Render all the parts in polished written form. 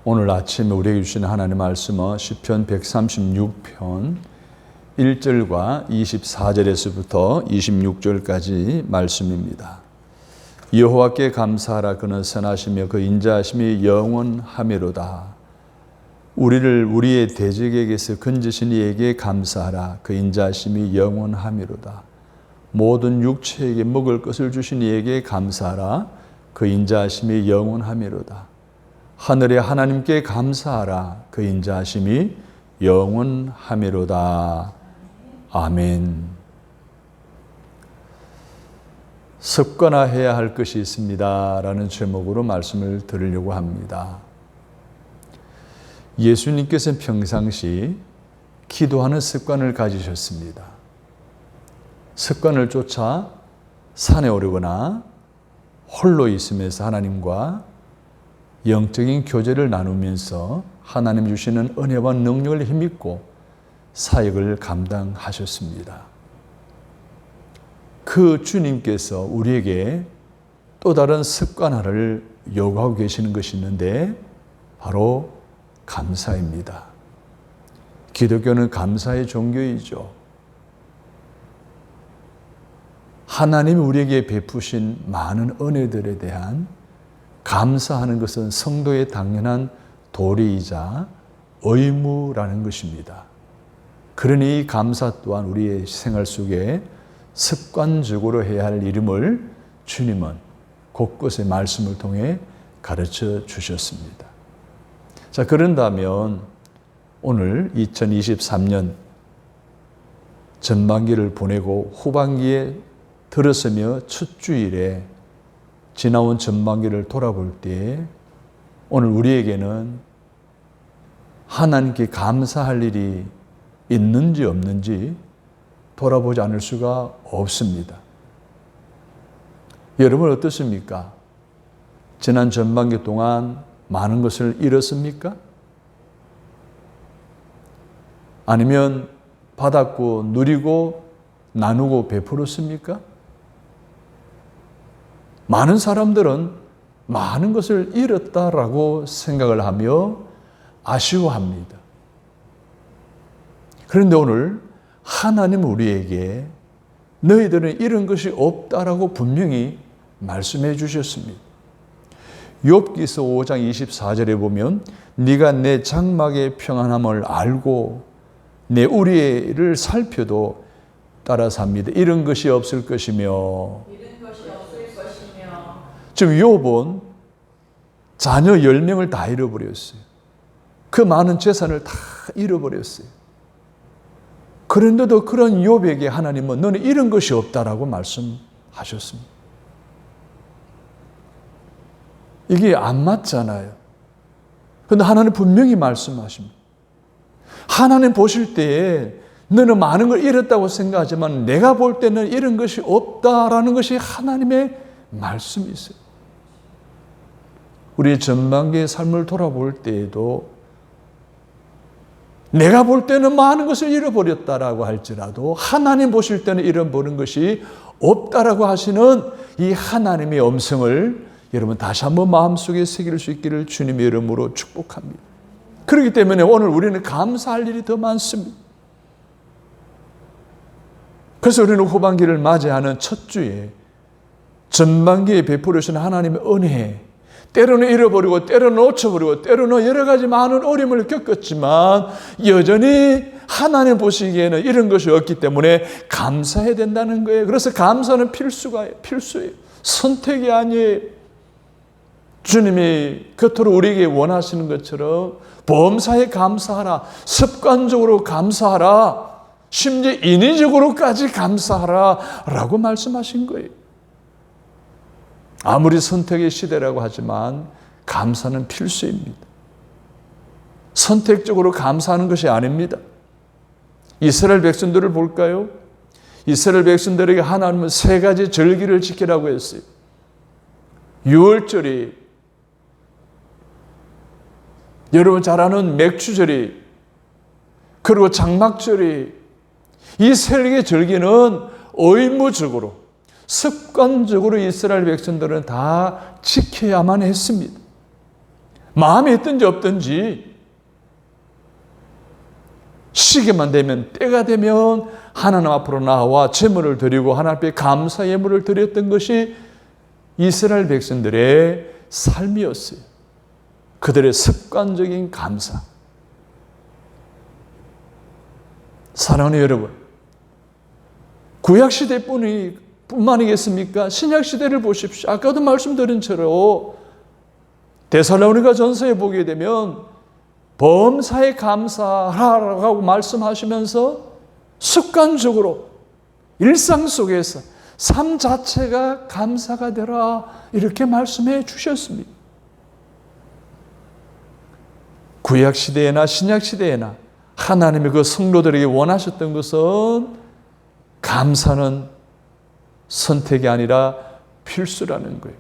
오늘 아침에 우리에게 주시는 하나님의 말씀은 시편 136편 1절과 24절에서부터 26절까지 말씀입니다. 여호와께 감사하라. 그는 선하시며 그 인자하심이 영원하미로다. 우리를 우리의 대적에게서 건지신 이에게 감사하라. 그 인자하심이 영원하미로다. 모든 육체에게 먹을 것을 주신 이에게 감사하라. 그 인자하심이 영원하미로다. 하늘의 하나님께 감사하라. 그 인자하심이 영원하미로다. 아멘. 습관화해야 할 것이 있습니다 라는 제목으로 말씀을 드리려고 합니다. 예수님께서는 평상시 기도하는 습관을 가지셨습니다. 습관을 쫓아 산에 오르거나 홀로 있으면서 하나님과 영적인 교제를 나누면서 하나님 주시는 은혜와 능력을 힘입고 사역을 감당하셨습니다. 그 주님께서 우리에게 또 다른 습관화를 요구하고 계시는 것이 있는데 바로 감사입니다. 기독교는 감사의 종교이죠. 하나님이 우리에게 베푸신 많은 은혜들에 대한 감사하는 것은 성도의 당연한 도리이자 의무라는 것입니다. 그러니 이 감사 또한 우리의 생활 속에 습관적으로 해야 할 일임을 주님은 곳곳의 말씀을 통해 가르쳐 주셨습니다. 자, 그런다면 오늘 2023년 전반기를 보내고 후반기에 들어서며 첫 주일에 지나온 전반기를 돌아볼 때 오늘 우리에게는 하나님께 감사할 일이 있는지 없는지 돌아보지 않을 수가 없습니다. 여러분 어떻습니까? 지난 전반기 동안 많은 것을 잃었습니까? 아니면 받았고 누리고 나누고 베풀었습니까? 많은 사람들은 많은 것을 잃었다라고 생각을 하며 아쉬워합니다. 그런데 오늘 하나님은 우리에게 너희들은 잃은 것이 없다라고 분명히 말씀해 주셨습니다. 욥기서 5장 24절에 보면 네가 내 장막의 평안함을 알고 내 우리를 살펴도 따라 삽니다. 잃은 것이 없을 것이며. 지금 욥은 자녀 10명을 다 잃어버렸어요. 그 많은 재산을 다 잃어버렸어요. 그런데도 그런 욥에게 하나님은 너는 잃은 것이 없다라고 말씀하셨습니다. 이게 안 맞잖아요. 그런데 하나님 분명히 말씀하십니다. 하나님 보실 때에 너는 많은 걸 잃었다고 생각하지만 내가 볼 때는 잃은 것이 없다라는 것이 하나님의 말씀이세요. 우리 전반기의 삶을 돌아볼 때에도 내가 볼 때는 많은 것을 잃어버렸다라고 할지라도 하나님 보실 때는 잃어버린 것이 없다라고 하시는 이 하나님의 음성을 여러분 다시 한번 마음속에 새길 수 있기를 주님의 이름으로 축복합니다. 그렇기 때문에 오늘 우리는 감사할 일이 더 많습니다. 그래서 우리는 후반기를 맞이하는 첫 주에 전반기에 베풀으신 하나님의 은혜, 때로는 잃어버리고 때로는 놓쳐버리고 때로는 여러 가지 많은 어려움을 겪었지만 여전히 하나님 보시기에는 이런 것이 없기 때문에 감사해야 된다는 거예요. 그래서 감사는 필수예요. 선택이 아니에요. 주님이 겉으로 우리에게 원하시는 것처럼 범사에 감사하라, 습관적으로 감사하라, 심지어 인위적으로까지 감사하라 라고 말씀하신 거예요. 아무리 선택의 시대라고 하지만 감사는 필수입니다. 선택적으로 감사하는 것이 아닙니다. 이스라엘 백성들을 볼까요? 이스라엘 백성들에게 하나님은 3가지 절기를 지키라고 했어요. 유월절이, 여러분 잘 아는 맥주절이, 그리고 장막절이, 이 3개의 절기는 의무적으로 습관적으로 이스라엘 백성들은 다 지켜야만 했습니다. 마음에 있든지 없든지 시기만 되면, 때가 되면 하나님 앞으로 나와 제물을 드리고 하나님 앞에 감사 예물을 드렸던 것이 이스라엘 백성들의 삶이었어요. 그들의 습관적인 감사. 사랑하는 여러분, 구약시대 뿐만이겠습니까? 신약시대를 보십시오. 아까도 말씀드린 처럼 데살로니가 전서에 보게 되면 범사에 감사하라고 말씀하시면서 습관적으로 일상 속에서 삶 자체가 감사가 되라 이렇게 말씀해 주셨습니다. 구약시대에나 신약시대에나 하나님이 그 성도들에게 원하셨던 것은 감사는 선택이 아니라 필수라는 거예요.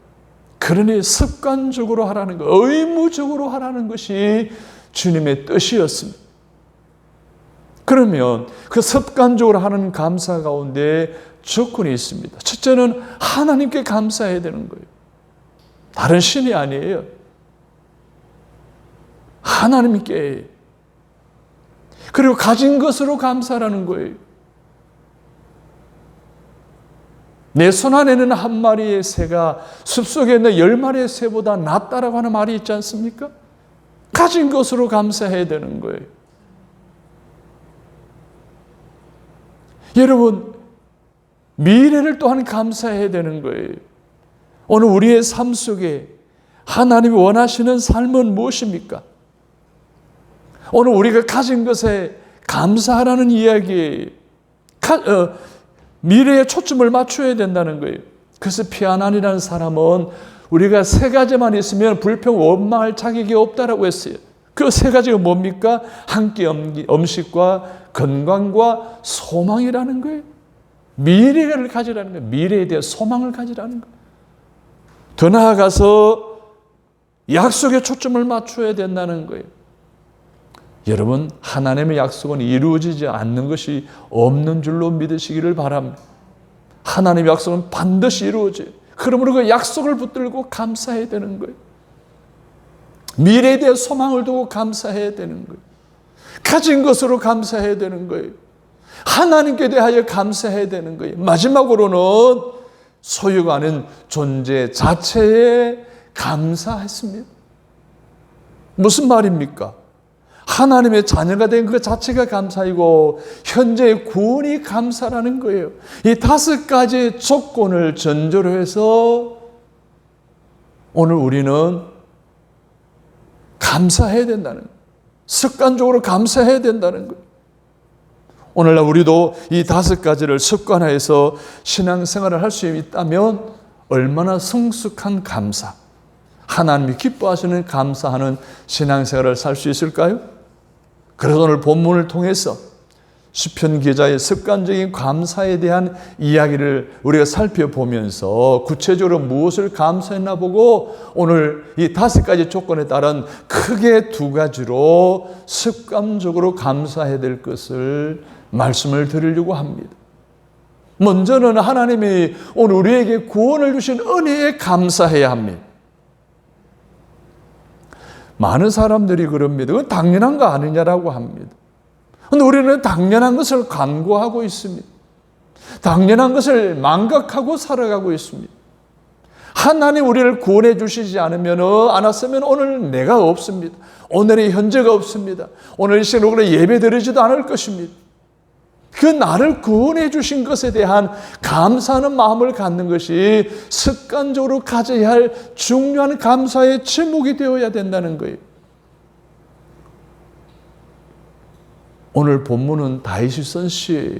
그러니 습관적으로 하라는 것, 의무적으로 하라는 것이 주님의 뜻이었습니다. 그러면 그 습관적으로 하는 감사 가운데 조건이 있습니다. 첫째는 하나님께 감사해야 되는 거예요. 다른 신이 아니에요. 하나님께. 그리고 가진 것으로 감사라는 거예요. 내 손 안에는 한 마리의 새가 숲속에 있는 10마리의 새보다 낫다라고 하는 말이 있지 않습니까? 가진 것으로 감사해야 되는 거예요. 여러분, 미래를 또한 감사해야 되는 거예요. 오늘 우리의 삶 속에 하나님이 원하시는 삶은 무엇입니까? 오늘 우리가 가진 것에 감사하라는 이야기예요. 미래에 초점을 맞춰야 된다는 거예요. 그래서 피아난이라는 사람은 우리가 세 가지만 있으면 불평 원망할 자격이 없다라고 했어요. 그 세 가지가 뭡니까? 한 끼 음식과 건강과 소망이라는 거예요. 미래를 가지라는 거예요. 미래에 대한 소망을 가지라는 거예요. 더 나아가서 약속에 초점을 맞춰야 된다는 거예요. 여러분, 하나님의 약속은 이루어지지 않는 것이 없는 줄로 믿으시기를 바랍니다. 하나님의 약속은 반드시 이루어져요. 그러므로 그 약속을 붙들고 감사해야 되는 거예요. 미래에 대한 소망을 두고 감사해야 되는 거예요. 가진 것으로 감사해야 되는 거예요. 하나님께 대하여 감사해야 되는 거예요. 마지막으로는 소유가 아닌 존재 자체에 감사했습니다. 무슨 말입니까? 하나님의 자녀가 된 그 자체가 감사이고 현재의 구원이 감사라는 거예요. 이 5가지 조건을 전제로 해서 오늘 우리는 감사해야 된다는 거예요. 습관적으로 감사해야 된다는 거예요. 오늘날 우리도 이 5가지를 습관화해서 신앙생활을 할 수 있다면 얼마나 성숙한 감사, 하나님이 기뻐하시는 감사하는 신앙생활을 살 수 있을까요? 그래서 오늘 본문을 통해서 시편 기자의 습관적인 감사에 대한 이야기를 우리가 살펴보면서 구체적으로 무엇을 감사했나 보고 오늘 이 5가지 조건에 따른 크게 2가지로 습관적으로 감사해야 될 것을 말씀을 드리려고 합니다. 먼저는 하나님이 오늘 우리에게 구원을 주신 은혜에 감사해야 합니다. 많은 사람들이 그럽니다. 그건 당연한 거 아니냐라고 합니다. 그런데 우리는 당연한 것을 간구하고 있습니다. 당연한 것을 망각하고 살아가고 있습니다. 하나님 우리를 구원해 주시지 않았으면 오늘 내가 없습니다. 오늘의 현재가 없습니다. 오늘 이 시간으로 예배 드리지도 않을 것입니다. 그 나를 구원해 주신 것에 대한 감사하는 마음을 갖는 것이 습관적으로 가져야 할 중요한 감사의 제목이 되어야 된다는 거예요. 오늘 본문은 다윗이 쓴 시예요.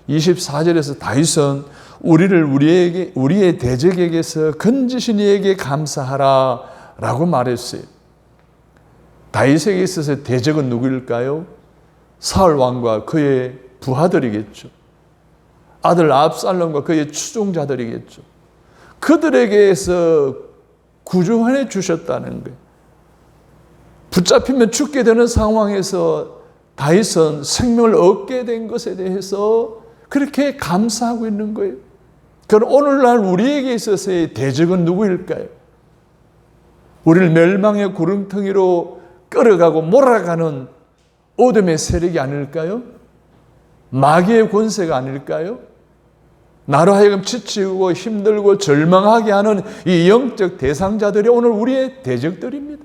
24절에서 다윗은 우리의 대적에게서 건지신 이에게 감사하라 라고 말했어요. 다윗에게 있어서 대적은 누구일까요? 사울 왕과 그의 부하들이겠죠. 아들 압살롬과 그의 추종자들이겠죠. 그들에게서 구원해 주셨다는 거예요. 붙잡히면 죽게 되는 상황에서 다윗은 생명을 얻게 된 것에 대해서 그렇게 감사하고 있는 거예요. 그럼 오늘날 우리에게 있어서의 대적은 누구일까요? 우리를 멸망의 구름텅이로 끌어가고 몰아가는 어둠의 세력이 아닐까요? 마귀의 권세가 아닐까요? 나로 하여금 지치고 힘들고 절망하게 하는 이 영적 대상자들이 오늘 우리의 대적들입니다.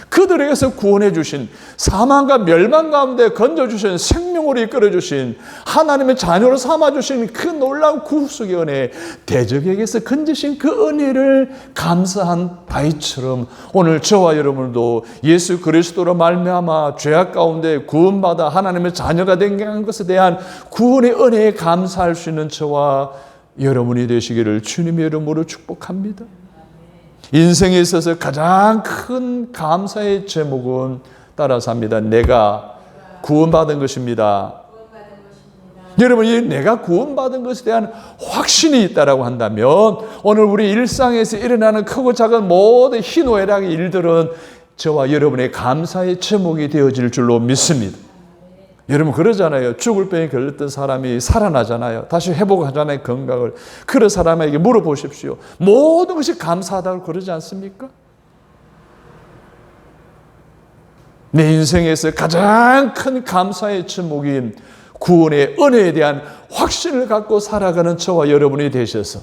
그들에게서 구원해 주신, 사망과 멸망 가운데 건져주신, 생명으로 이끌어 주신, 하나님의 자녀로 삼아 주신 그 놀라운 구속의 은혜, 대적에게서 건지신 그 은혜를 감사한 다윗처럼 오늘 저와 여러분도 예수 그리스도로 말미암아 죄악 가운데 구원받아 하나님의 자녀가 된 것에 대한 구원의 은혜에 감사할 수 있는 저와 여러분이 되시기를 주님의 이름으로 축복합니다. 인생에 있어서 가장 큰 감사의 제목은 따라서 합니다. 내가 구원받은 것입니다. 여러분, 이 내가 구원받은 것에 대한 확신이 있다라고 한다면 오늘 우리 일상에서 일어나는 크고 작은 모든 희노애락의 일들은 저와 여러분의 감사의 제목이 되어질 줄로 믿습니다. 여러분 그러잖아요. 죽을 병에 걸렸던 사람이 살아나잖아요. 다시 회복하잖아요. 건강을. 그런 사람에게 물어보십시오. 모든 것이 감사하다고 그러지 않습니까? 내 인생에서 가장 큰 감사의 제목인 구원의 은혜에 대한 확신을 갖고 살아가는 저와 여러분이 되셔서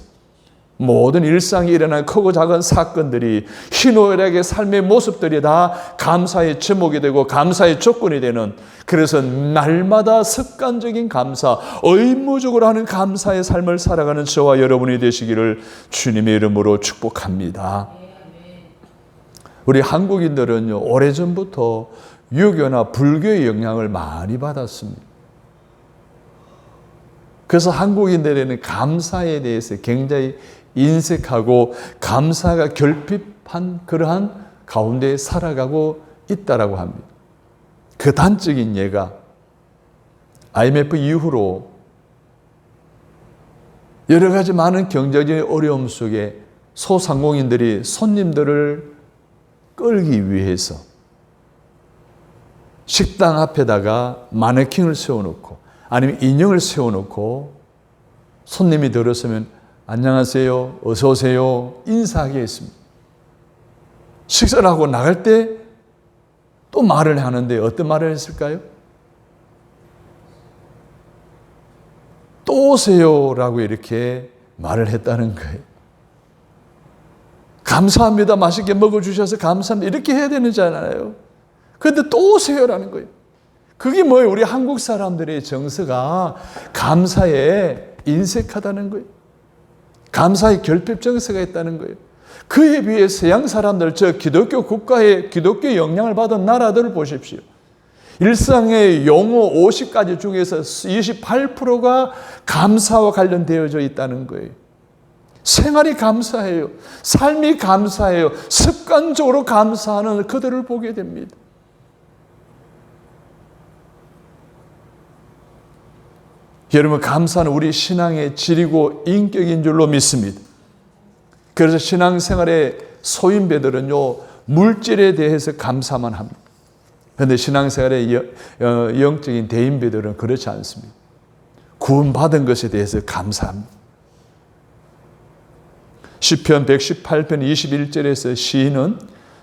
모든 일상에 일어난 크고 작은 사건들이 희노애락의 삶의 모습들이 다 감사의 제목이 되고 감사의 조건이 되는, 그래서 날마다 습관적인 감사, 의무적으로 하는 감사의 삶을 살아가는 저와 여러분이 되시기를 주님의 이름으로 축복합니다. 우리 한국인들은요, 오래전부터 유교나 불교의 영향을 많이 받았습니다. 그래서 한국인들에는 감사에 대해서 굉장히 인색하고 감사가 결핍한 그러한 가운데 살아가고 있다라고 합니다. 그 단적인 예가 IMF 이후로 여러 가지 많은 경제적인 어려움 속에 소상공인들이 손님들을 끌기 위해서 식당 앞에다가 마네킹을 세워놓고 아니면 인형을 세워놓고 손님이 들어서면 안녕하세요, 어서 오세요 인사하게 했습니다. 식사를 하고 나갈 때 또 말을 하는데 어떤 말을 했을까요? 또 오세요라고 이렇게 말을 했다는 거예요. 감사합니다. 맛있게 먹어주셔서 감사합니다. 이렇게 해야 되는잖아요. 그런데 또 오세요라는 거예요. 그게 뭐예요? 우리 한국 사람들의 정서가 감사에 인색하다는 거예요. 감사의 결핍 정서가 있다는 거예요. 그에 비해 서양 사람들, 저 기독교 국가의 기독교 영향을 받은 나라들을 보십시오. 일상의 용어 50가지 중에서 28%가 감사와 관련되어져 있다는 거예요. 생활이 감사해요. 삶이 감사해요. 습관적으로 감사하는 그들을 보게 됩니다. 여러분, 감사는 우리 신앙의 질이고 인격인 줄로 믿습니다. 그래서 신앙생활의 소인배들은요, 물질에 대해서 감사만 합니다. 그런데 신앙생활의 영적인 대인배들은 그렇지 않습니다. 구원받은 것에 대해서 감사합니다. 시편 118편 21절에서 시인은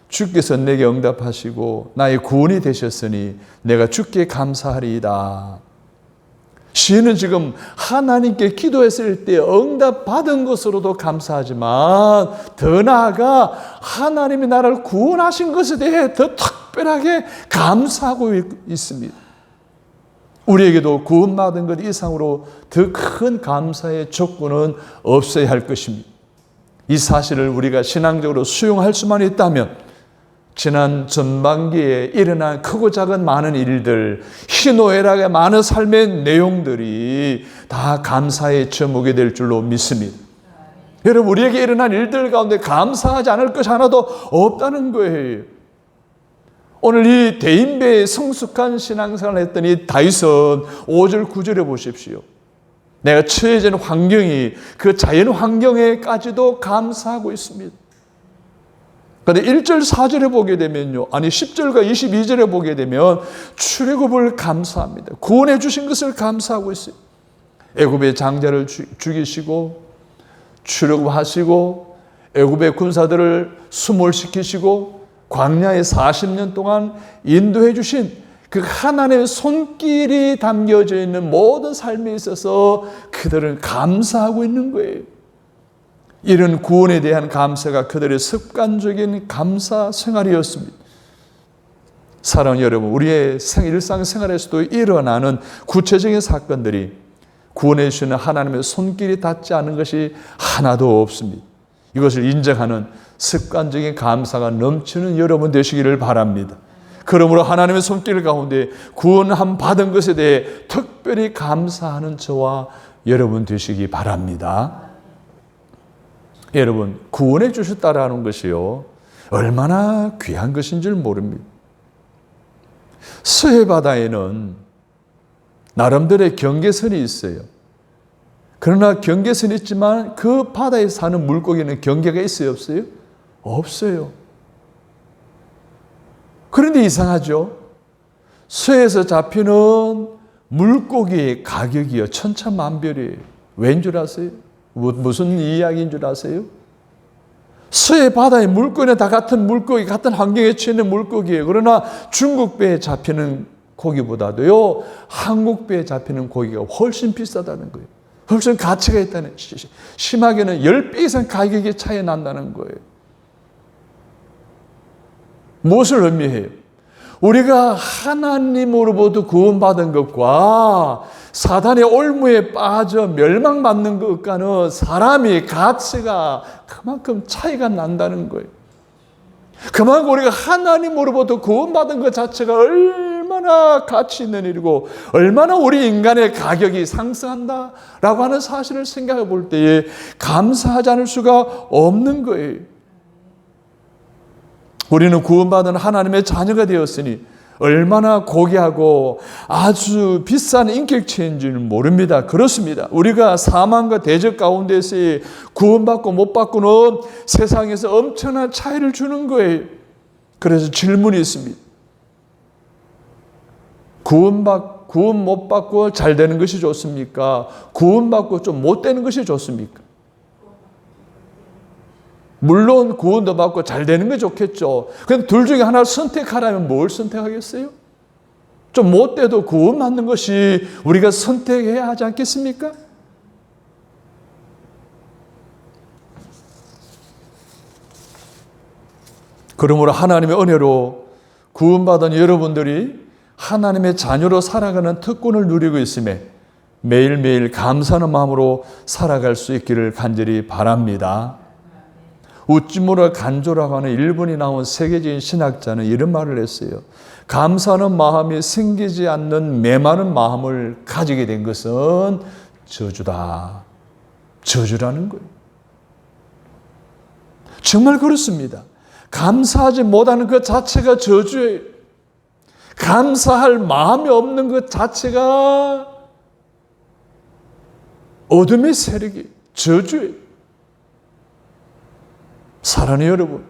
주께서 내게 응답하시고 나의 구원이 되셨으니 내가 주께 감사하리이다. 시인은 지금 하나님께 기도했을 때 응답받은 것으로도 감사하지만 더 나아가 하나님이 나를 구원하신 것에 대해 더 특별하게 감사하고 있습니다. 우리에게도 구원받은 것 이상으로 더 큰 감사의 조건은 없어야 할 것입니다. 이 사실을 우리가 신앙적으로 수용할 수만 있다면 지난 전반기에 일어난 크고 작은 많은 일들, 희노애락의 많은 삶의 내용들이 다 감사의 제목이 될 줄로 믿습니다. 여러분, 우리에게 일어난 일들 가운데 감사하지 않을 것이 하나도 없다는 거예요. 오늘 이 대인배의 성숙한 신앙생활을 했던 이 다윗은 5절 9절에 보십시오. 내가 처해진 환경이 그 자연 환경에까지도 감사하고 있습니다. 그런데 1절 4절에 보게 되면요, 아니 10절과 22절에 보게 되면 출애굽을 감사합니다. 구원해 주신 것을 감사하고 있어요. 애굽의 장자를 죽이시고 출애굽하시고 애굽의 군사들을 수몰시키시고 광야에 40년 동안 인도해 주신 그 하나님의 손길이 담겨져 있는 모든 삶에 있어서 그들은 감사하고 있는 거예요. 이런 구원에 대한 감사가 그들의 습관적인 감사 생활이었습니다. 사랑하는 여러분, 우리의 일상생활에서도 일어나는 구체적인 사건들이 구원해 주시는 하나님의 손길이 닿지 않은 것이 하나도 없습니다. 이것을 인정하는 습관적인 감사가 넘치는 여러분 되시기를 바랍니다. 그러므로 하나님의 손길 가운데 구원함 받은 것에 대해 특별히 감사하는 저와 여러분 되시기 바랍니다. 여러분, 구원해 주셨다라는 것이요, 얼마나 귀한 것인 줄 모릅니다. 서해바다에는 나름대로의 경계선이 있어요. 그러나 경계선이 있지만 그 바다에 사는 물고기는 경계가 있어요, 없어요? 없어요. 그런데 이상하죠? 서해에서 잡히는 물고기의 가격이요, 천차만별이에요. 왠 줄 아세요? 무슨 이야기인 줄 아세요? 서해 바다의 물고기는 다 같은 물고기, 같은 환경에 처해 있는 물고기예요. 그러나 중국 배에 잡히는 고기보다도요, 한국 배에 잡히는 고기가 훨씬 비싸다는 거예요. 훨씬 가치가 있다는, 심하게는 10배 이상 가격이 차이 난다는 거예요. 무엇을 의미해요? 우리가 하나님으로부터 구원받은 것과 사단의 올무에 빠져 멸망받는 것과는 사람의 가치가 그만큼 차이가 난다는 거예요. 그만큼 우리가 하나님으로부터 구원받은 것 자체가 얼마나 가치 있는 일이고 얼마나 우리 인간의 가격이 상승한다라고 하는 사실을 생각해 볼 때에 감사하지 않을 수가 없는 거예요. 우리는 구원받은 하나님의 자녀가 되었으니 얼마나 고귀하고 아주 비싼 인격체인 줄 모릅니다. 그렇습니다. 우리가 사망과 대적 가운데서 구원받고 못 받고는 세상에서 엄청난 차이를 주는 거예요. 그래서 질문이 있습니다. 구원 못 받고 잘 되는 것이 좋습니까? 구원받고 좀 못 되는 것이 좋습니까? 물론 구원도 받고 잘 되는 게 좋겠죠. 그럼 둘 중에 하나를 선택하라면 뭘 선택하겠어요? 좀 못 돼도 구원 받는 것이 우리가 선택해야 하지 않겠습니까? 그러므로 하나님의 은혜로 구원받은 여러분들이 하나님의 자녀로 살아가는 특권을 누리고 있음에 매일매일 감사하는 마음으로 살아갈 수 있기를 간절히 바랍니다. 우찌무라 간조라고 하는 일본이 나온 세계적인 신학자는 이런 말을 했어요. 감사하는 마음이 생기지 않는 메마른 마음을 가지게 된 것은 저주다. 저주라는 거예요. 정말 그렇습니다. 감사하지 못하는 것 자체가 저주예요. 감사할 마음이 없는 것 자체가 어둠의 세력이 저주예요. 사랑하는 여러분,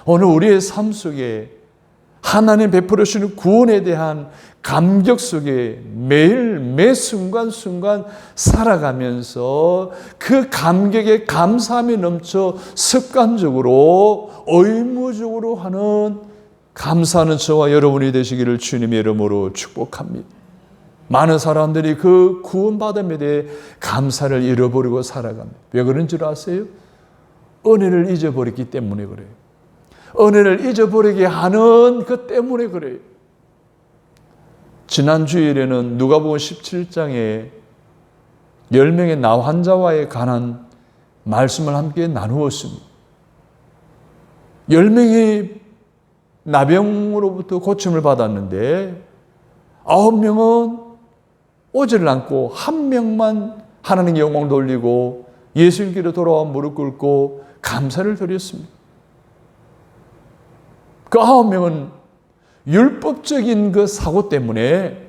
오늘 우리의 삶 속에 하나님 베풀어 주시는 구원에 대한 감격 속에 매일 매 순간순간 살아가면서 그 감격에 감사함이 넘쳐 습관적으로 의무적으로 하는 감사하는 저와 여러분이 되시기를 주님의 이름으로 축복합니다. 많은 사람들이 그 구원받음에 대해 감사를 잃어버리고 살아갑니다. 왜 그런 줄 아세요? 은혜를 잊어버렸기 때문에 그래요. 은혜를 잊어버리게 하는 것 때문에 그래요. 지난 주일에는 누가복음 17장에 10명의 나 환자와에 관한 말씀을 함께 나누었습니다. 10명이 나병으로부터 고침을 받았는데 9명은 오지를 않고 1명만 하나님께 영광 돌리고 예수님께로 돌아와 무릎 꿇고 감사를 드렸습니다. 그 9명은 율법적인 그 사고 때문에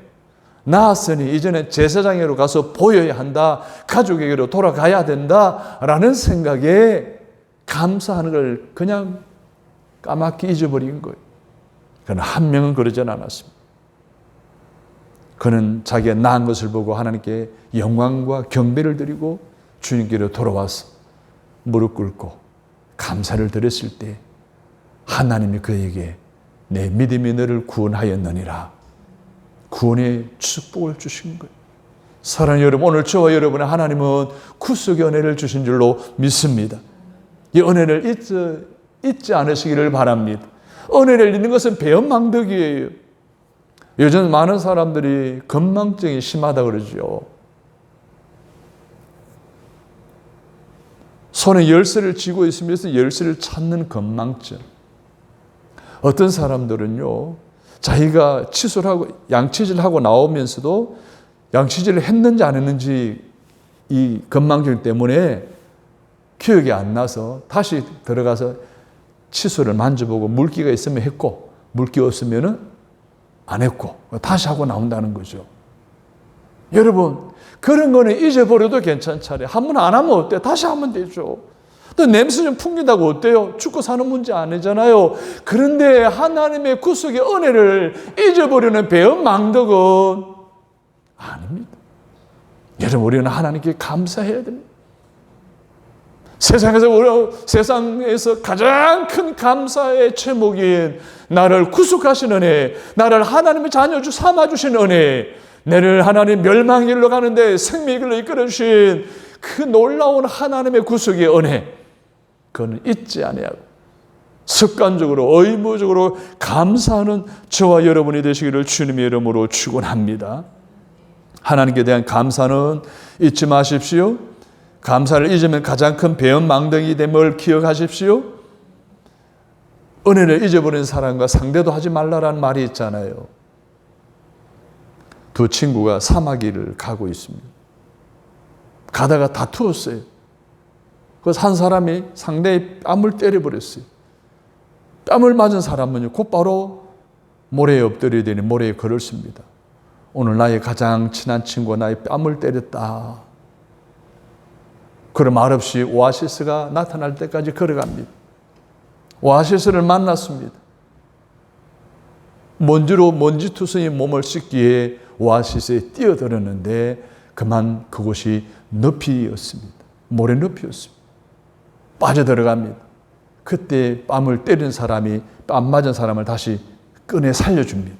나았으니 이제는 제사장으로 가서 보여야 한다, 가족에게로 돌아가야 된다라는 생각에 감사하는 걸 그냥 까맣게 잊어버린 거예요. 그러나 1명은 그러진 않았습니다. 그는 자기가 나은 것을 보고 하나님께 영광과 경배를 드리고 주님께로 돌아와서 무릎 꿇고 감사를 드렸을 때 하나님이 그에게 내 믿음이 너를 구원하였느니라 구원의 축복을 주신 거예요. 사랑하는 여러분, 오늘 저와 여러분의 하나님은 구속의 은혜를 주신 줄로 믿습니다. 이 은혜를 잊지 않으시기를 바랍니다. 은혜를 잊는 것은 배은망덕이에요. 요즘 많은 사람들이 건망증이 심하다 그러죠. 손에 열쇠를 쥐고 있으면서 열쇠를 찾는 건망증. 어떤 사람들은요, 자기가 칫솔 하고 양치질 하고 나오면서도 양치질을 했는지 안 했는지 이 건망증 때문에 기억이 안 나서 다시 들어가서 칫솔을 만져보고 물기가 있으면 했고 물기 없으면 안 했고 다시 하고 나온다는 거죠. 여러분, 그런 거는 잊어버려도 괜찮잖아요. 한 번 안 하면 어때요? 다시 하면 되죠. 또 냄새 좀 풍긴다고 어때요? 죽고 사는 문제 아니잖아요. 그런데 하나님의 구속의 은혜를 잊어버리는 배은망덕은 아닙니다. 여러분, 우리는 하나님께 감사해야 됩니다. 세상에서 가장 큰 감사의 제목인 나를 구속하신 은혜, 나를 하나님의 자녀 삼아주신 은혜, 나를 하나님 멸망의 길로 가는데 생명의 길로 이끌어주신 그 놀라운 하나님의 구속의 은혜, 그거는 잊지 아니하고 습관적으로 의무적으로 감사하는 저와 여러분이 되시기를 주님의 이름으로 축원합니다. 하나님께 대한 감사는 잊지 마십시오. 감사를 잊으면 가장 큰 배은망덕이 됨을 기억하십시오. 은혜를 잊어버린 사람과 상대도 하지 말라라는 말이 있잖아요. 두 친구가 사마귀를 가고 있습니다. 가다가 다투었어요. 그래서 한 사람이 상대의 뺨을 때려버렸어요. 뺨을 맞은 사람은 곧바로 모래에 엎드려야 되니 모래에 글을 씁니다. 오늘 나의 가장 친한 친구가 나의 뺨을 때렸다. 그런 말없이 오아시스가 나타날 때까지 걸어갑니다. 오아시스를 만났습니다. 먼지투성이 몸을 씻기에 오아시스에 뛰어들었는데 그만 그곳이 늪이었습니다. 모래 늪이었습니다. 빠져들어갑니다. 그때 뺨을 때린 사람이 뺨 맞은 사람을 다시 꺼내 살려줍니다.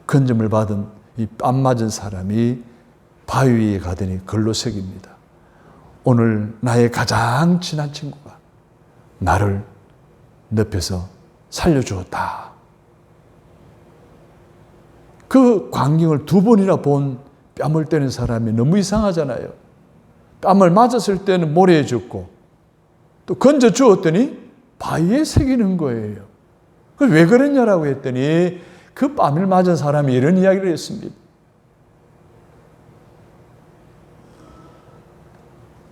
건점을 받은 이 뺨 맞은 사람이 바위 위에 가더니 글로 새깁니다. 오늘 나의 가장 친한 친구가 나를 늪에서 살려주었다. 그 광경을 두 번이나 본 뺨을 때린 사람이 너무 이상하잖아요. 뺨을 맞았을 때는 모래에 죽고 또 건져 주었더니 바위에 새기는 거예요. 왜 그랬냐라고 했더니 그 뺨을 맞은 사람이 이런 이야기를 했습니다.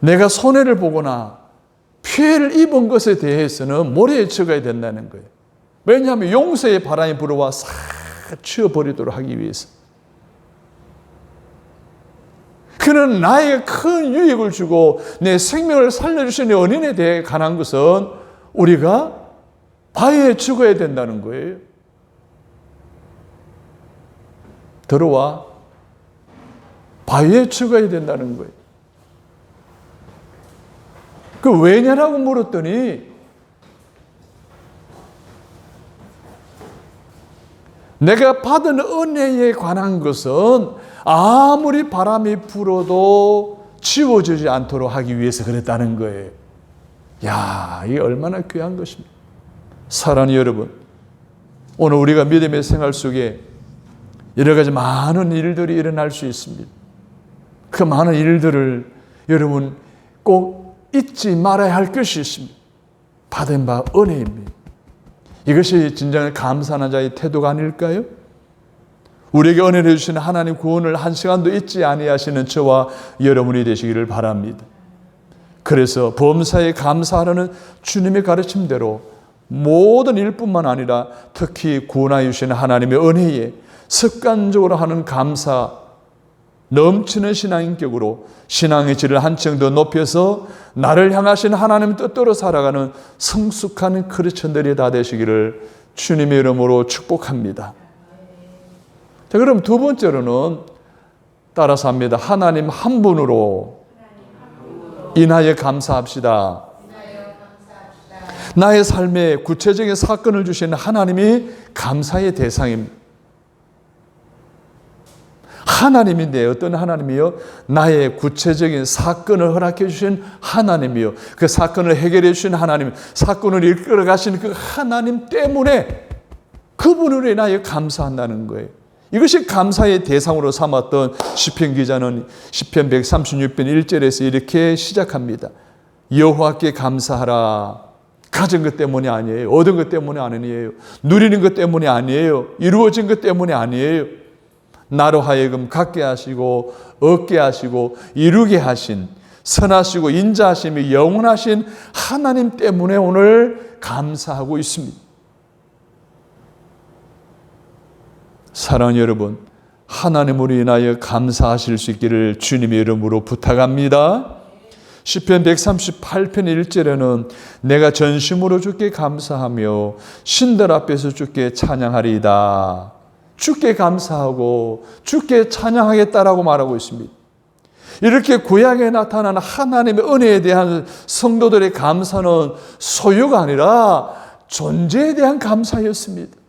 내가 손해를 보거나 피해를 입은 것에 대해서는 모래에 쳐가야 된다는 거예요. 왜냐하면 용서의 바람이 불어와 싹 치워버리도록 하기 위해서. 그는 나에게 큰 유익을 주고 내 생명을 살려주신 은인에 대해 관한 것은 우리가 바위에 죽어야 된다는 거예요. 들어와 바위에 죽어야 된다는 거예요. 그 왜냐라고 물었더니 내가 받은 은혜에 관한 것은 아무리 바람이 불어도 지워지지 않도록 하기 위해서 그랬다는 거예요. 야, 이게 얼마나 귀한 것입니까? 사랑하는 여러분, 오늘 우리가 믿음의 생활 속에 여러 가지 많은 일들이 일어날 수 있습니다. 그 많은 일들을 여러분 꼭 잊지 말아야 할 것이 있습니다. 받은 바 은혜입니다. 이것이 진정한 감사하는 자의 태도가 아닐까요? 우리에게 은혜를 주시는 하나님 구원을 한 시간도 잊지 아니하시는 저와 여러분이 되시기를 바랍니다. 그래서 범사에 감사하는 주님의 가르침대로 모든 일뿐만 아니라 특히 구원하여 주시는 하나님의 은혜에 습관적으로 하는 감사, 넘치는 신앙인격으로 신앙의 질을 한층 더 높여서 나를 향하신 하나님의 뜻대로 살아가는 성숙한 크리스천들이 다 되시기를 주님의 이름으로 축복합니다. 자, 그럼 두 번째로는 따라서 합니다. 하나님 한 분으로 인하여 감사합시다. 나의 삶에 구체적인 사건을 주시는 하나님이 감사의 대상입니다. 하나님인데 어떤 하나님이요? 나의 구체적인 사건을 허락해 주신 하나님이요. 그 사건을 해결해 주신 하나님, 사건을 이끌어 가신 그 하나님 때문에 그분을 인하여 감사한다는 거예요. 이것이 감사의 대상으로 삼았던 시편 기자는 시편 136편 1절에서 이렇게 시작합니다. 여호와께 감사하라. 가진 것 때문이 아니에요. 얻은 것 때문이 아니에요. 누리는 것 때문이 아니에요. 이루어진 것 때문이 아니에요. 나로 하여금 갖게 하시고 얻게 하시고 이루게 하신 선하시고 인자하심이 영원하신 하나님 때문에 오늘 감사하고 있습니다. 사랑하는 여러분, 하나님으로 인하여 감사하실 수 있기를 주님의 이름으로 부탁합니다. 시편 138편 1절에는 내가 전심으로 주께 감사하며 신들 앞에서 주께 찬양하리이다. 주께 감사하고 주께 찬양하겠다라고 말하고 있습니다. 이렇게 구약에 나타난 하나님의 은혜에 대한 성도들의 감사는 소유가 아니라 존재에 대한 감사였습니다.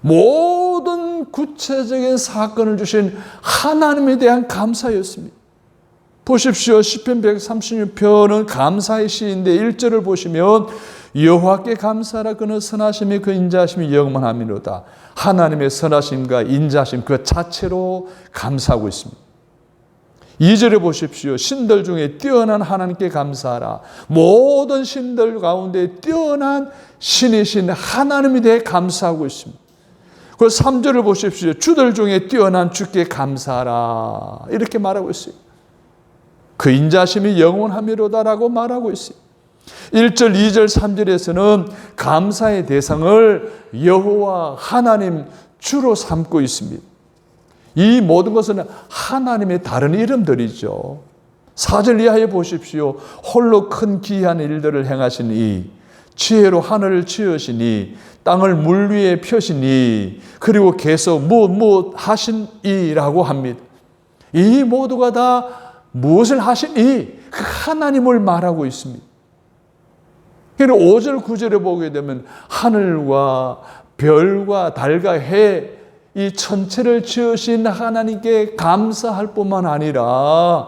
모든 구체적인 사건을 주신 하나님에 대한 감사였습니다. 보십시오. 시편 136편은 감사의 시인데 1절을 보시면 여호와께 감사하라. 그는 선하심이 그 인자하심이 영원함이로다. 하나님의 선하심과 인자하심 그 자체로 감사하고 있습니다. 2절에 보십시오. 신들 중에 뛰어난 하나님께 감사하라. 모든 신들 가운데 뛰어난 신이신 하나님에 대해 감사하고 있습니다. 그 3절을 보십시오. 주들 중에 뛰어난 주께 감사하라. 이렇게 말하고 있어요. 그 인자심이 영원함이로다라고 말하고 있어요. 1절, 2절, 3절에서는 감사의 대상을 여호와 하나님 주로 삼고 있습니다. 이 모든 것은 하나님의 다른 이름들이죠. 4절 이하에 보십시오. 홀로 큰 기이한 일들을 행하신 이, 지혜로 하늘을 지으시니 땅을 물 위에 펴시니 그리고 계속 무엇 하신 이라고 합니다. 이 모두가 다 무엇을 하신 이, 그 하나님을 말하고 있습니다. 그래서 5절 9절에 보게 되면 하늘과 별과 달과 해 이 천체를 지으신 하나님께 감사할 뿐만 아니라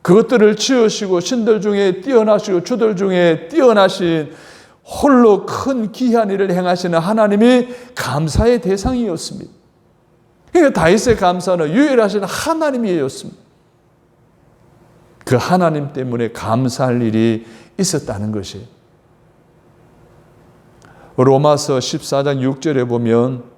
그것들을 지으시고 신들 중에 뛰어나시고 주들 중에 뛰어나신 홀로 큰 기이한 일을 행하시는 하나님이 감사의 대상이었습니다. 그러니까 다윗의 감사는 유일하신 하나님이었습니다. 그 하나님 때문에 감사할 일이 있었다는 것이에요. 로마서 14장 6절에 보면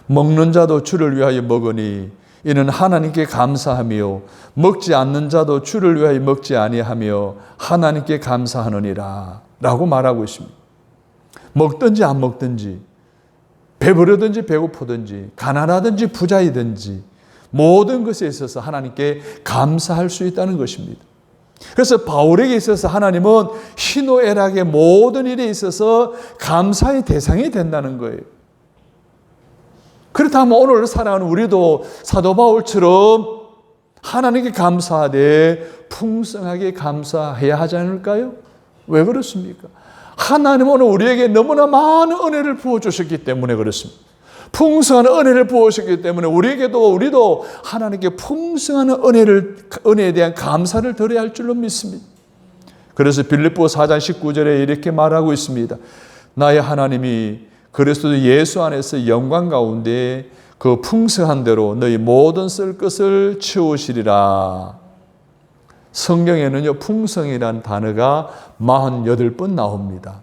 먹는 자도 주를 위하여 먹으니 이는 하나님께 감사하며 먹지 않는 자도 주를 위하여 먹지 아니하며 하나님께 감사하느니라 라고 말하고 있습니다. 먹든지 안 먹든지 배부르든지 배고프든지 가난하든지 부자이든지 모든 것에 있어서 하나님께 감사할 수 있다는 것입니다. 그래서 바울에게 있어서 하나님은 희노애락의 모든 일에 있어서 감사의 대상이 된다는 거예요. 그렇다면 오늘 살아가는 우리도 사도 바울처럼 하나님께 감사하되 풍성하게 감사해야 하지 않을까요? 왜 그렇습니까? 하나님은 오늘 우리에게 너무나 많은 은혜를 부어주셨기 때문에 그렇습니다. 풍성한 은혜를 부어주셨기 때문에 우리도 하나님께 풍성한 은혜에 대한 감사를 드려야 할 줄로 믿습니다. 그래서 빌립보 4장 19절에 이렇게 말하고 있습니다. 나의 하나님이 그리스도 예수 안에서 영광 가운데 그 풍성한 대로 너희 모든 쓸 것을 채우시리라. 성경에는요, 풍성이라는 단어가 48번 나옵니다.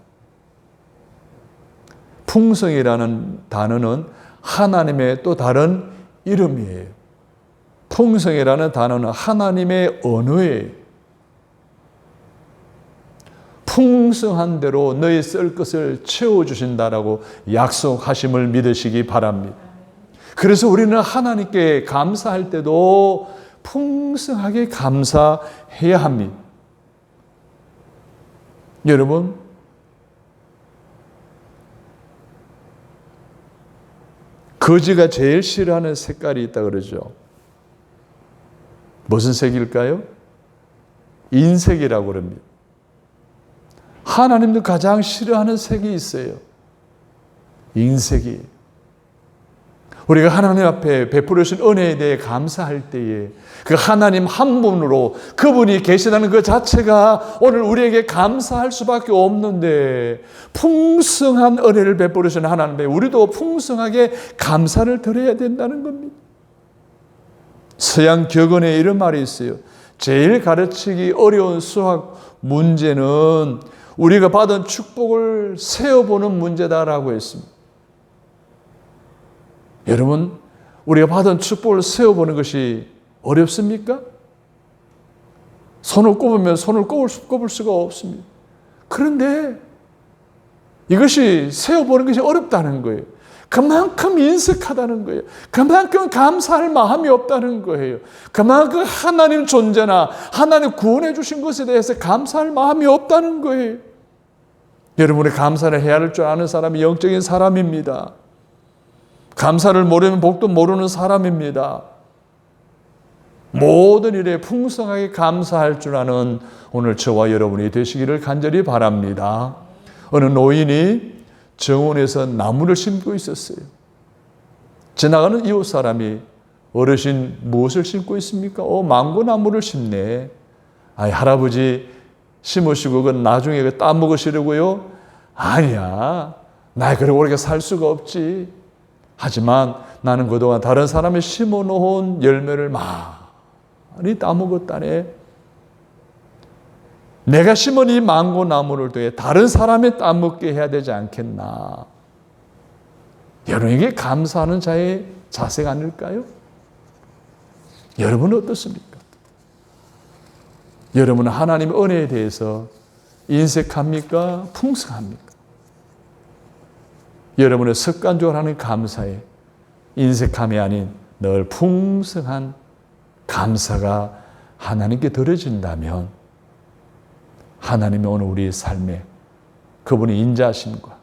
풍성이라는 단어는 하나님의 또 다른 이름이에요. 풍성이라는 단어는 하나님의 언어예요. 풍성한 대로 너희 쓸 것을 채워주신다라고 약속하심을 믿으시기 바랍니다. 그래서 우리는 하나님께 감사할 때도 풍성하게 감사해야 합니다. 여러분, 거지가 제일 싫어하는 색깔이 있다 그러죠. 무슨 색일까요? 인색이라고 그럽니다. 하나님도 가장 싫어하는 색이 있어요. 인색이. 우리가 하나님 앞에 베풀어 주신 은혜에 대해 감사할 때에 그 하나님 한 분으로 그분이 계시다는 그 자체가 오늘 우리에게 감사할 수밖에 없는데, 풍성한 은혜를 베풀어 주신 하나님에 우리도 풍성하게 감사를 드려야 된다는 겁니다. 서양 격언에 이런 말이 있어요. 제일 가르치기 어려운 수학 문제는 우리가 받은 축복을 세어보는 문제다라고 했습니다. 여러분, 우리가 받은 축복을 세어보는 것이 어렵습니까? 손을 꼽으면 손을 꼽을 수가 없습니다. 그런데 이것이 세어보는 것이 어렵다는 거예요. 그만큼 인색하다는 거예요. 그만큼 감사할 마음이 없다는 거예요. 그만큼 하나님 존재나 하나님 구원해 주신 것에 대해서 감사할 마음이 없다는 거예요. 여러분이 감사를 해야 할 줄 아는 사람이 영적인 사람입니다. 감사를 모르면 복도 모르는 사람입니다. 모든 일에 풍성하게 감사할 줄 아는 오늘 저와 여러분이 되시기를 간절히 바랍니다. 어느 노인이 정원에서 나무를 심고 있었어요. 지나가는 이웃 사람이 어르신 무엇을 심고 있습니까? 망고나무를 심네. 할아버지 심으시고 그건 나중에 따먹으시려고요? 아니야. 나 그렇게 오래 살 수가 없지. 하지만 나는 그동안 다른 사람이 심어놓은 열매를 많이 따먹었다네. 내가 심은 이 망고나무를 통해 다른 사람이 따먹게 해야 되지 않겠나. 여러분에게 감사하는 자의 자세가 아닐까요? 여러분은 어떻습니까? 여러분은 하나님의 은혜에 대해서 인색합니까? 풍성합니까? 여러분의 습관적으로 하는 감사에 인색함이 아닌 늘 풍성한 감사가 하나님께 드려진다면 하나님이 오늘 우리의 삶에 그분의 인자하심과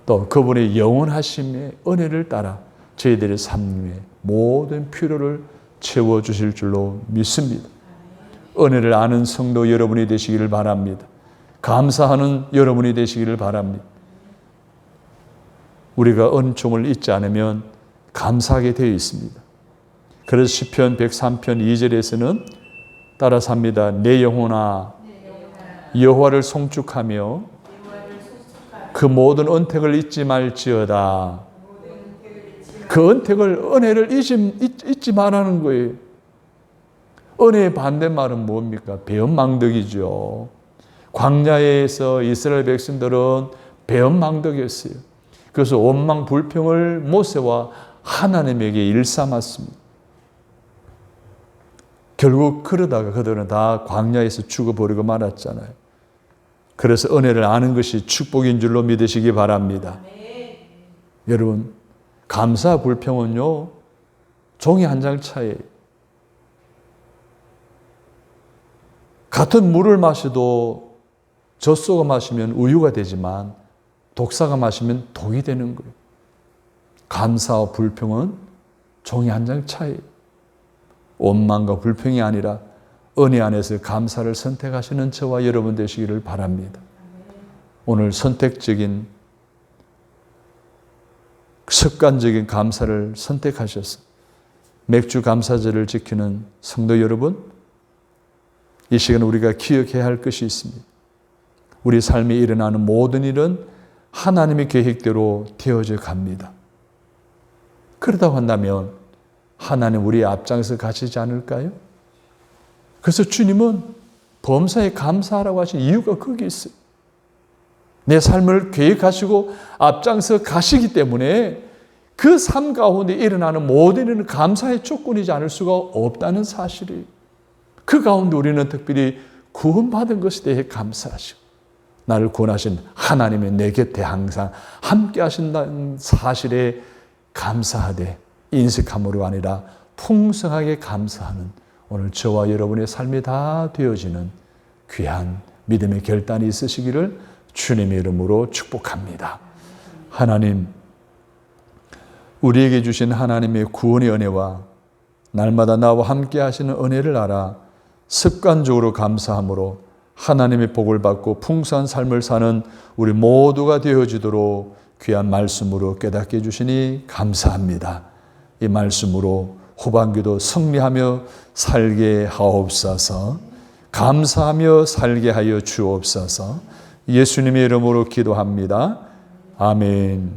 또 그분의 영원하심의 은혜를 따라 저희들의 삶의 모든 필요를 채워주실 줄로 믿습니다. 은혜를 아는 성도 여러분이 되시기를 바랍니다. 감사하는 여러분이 되시기를 바랍니다. 우리가 은총을 잊지 않으면 감사하게 되어 있습니다. 그래서 시편 103편 2절에서는 따라서 합니다. 내 영혼아 여호와를 송축하며 그 모든 은택을 잊지 말지어다. 그 은택을, 은혜를 잊지 말라는 거예요. 은혜의 반대말은 뭡니까? 배은망덕이죠. 광야에서 이스라엘 백성들은 배은망덕이었어요. 그래서 원망 불평을 모세와 하나님에게 일삼았습니다. 결국 그러다가 그들은 다 광야에서 죽어버리고 말았잖아요. 그래서 은혜를 아는 것이 축복인 줄로 믿으시기 바랍니다. 여러분, 감사 불평은요, 종이 한 장 차이에요. 같은 물을 마셔도 젖소가 마시면 우유가 되지만 독사가 마시면 독이 되는 거예요. 감사와 불평은 종이 한 장 차이에요. 원망과 불평이 아니라 은혜 안에서 감사를 선택하시는 저와 여러분 되시기를 바랍니다. 오늘 선택적인 습관적인 감사를 선택하셔서 맥주 감사절을 지키는 성도 여러분, 이 시간 우리가 기억해야 할 것이 있습니다. 우리 삶에 일어나는 모든 일은 하나님의 계획대로 되어져 갑니다. 그러다고 한다면 하나님 우리의 앞장서 가시지 않을까요? 그래서 주님은 범사에 감사하라고 하신 이유가 거기 있어요. 내 삶을 계획하시고 앞장서 가시기 때문에 그 삶 가운데 일어나는 모든 일은 감사의 조건이지 않을 수가 없다는 사실이에요. 그 가운데 우리는 특별히 구원받은 것에 대해 감사하시고 나를 구원하신 하나님의 내 곁에 항상 함께 하신다는 사실에 감사하되 인색함으로 아니라 풍성하게 감사하는 오늘 저와 여러분의 삶이 다 되어지는 귀한 믿음의 결단이 있으시기를 주님의 이름으로 축복합니다. 하나님, 우리에게 주신 하나님의 구원의 은혜와 날마다 나와 함께 하시는 은혜를 알아 습관적으로 감사함으로 하나님의 복을 받고 풍성한 삶을 사는 우리 모두가 되어지도록 귀한 말씀으로 깨닫게 해주시니 감사합니다. 이 말씀으로 후반기도 승리하며 살게 하옵소서. 감사하며 살게 하여 주옵소서. 예수님의 이름으로 기도합니다. 아멘.